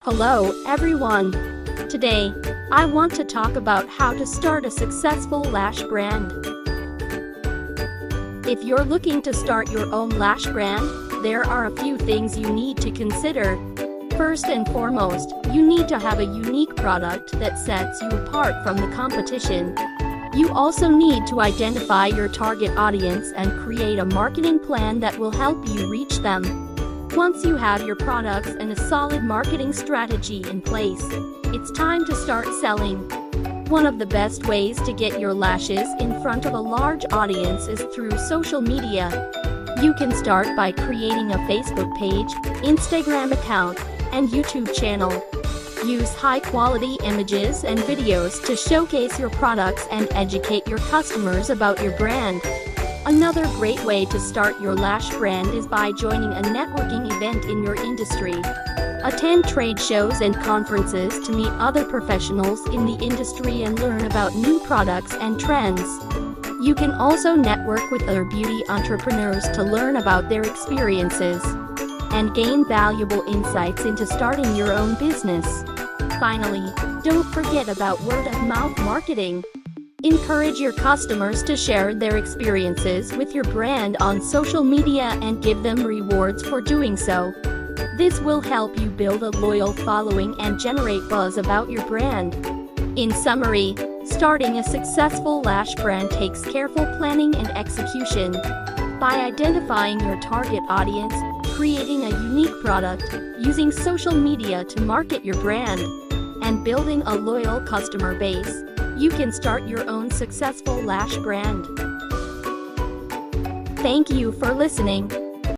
Hello, everyone. Today, I want to talk about how to start a successful lash brand. If you're looking to start your own lash brand, there are a few things you need to consider. First and foremost, you need to have a unique product that sets you apart from the competition. You also need to identify your target audience and create a marketing plan that will help you reach them. Once you have your products and a solid marketing strategy in place, it's time to start selling. One of the best ways to get your lashes in front of a large audience is through social media. You can start by creating a Facebook page, Instagram account, and YouTube channel. Use high-quality images and videos to showcase your products and educate your customers about your brand. Another great way to start your lash brand is by joining a networking event in your industry. Attend trade shows and conferences to meet other professionals in the industry and learn about new products and trends. You can also network with other beauty entrepreneurs to learn about their experiences and gain valuable insights into starting your own business. Finally, don't forget about word-of-mouth marketing. Encourage your customers to share their experiences with your brand on social media and give them rewards for doing so. This will help you build a loyal following and generate buzz about your brand. In summary, starting a successful lash brand takes careful planning and execution. By identifying your target audience, creating a unique product, using social media to market your brand, and building a loyal customer base, you can start your own successful lash brand. Thank you for listening.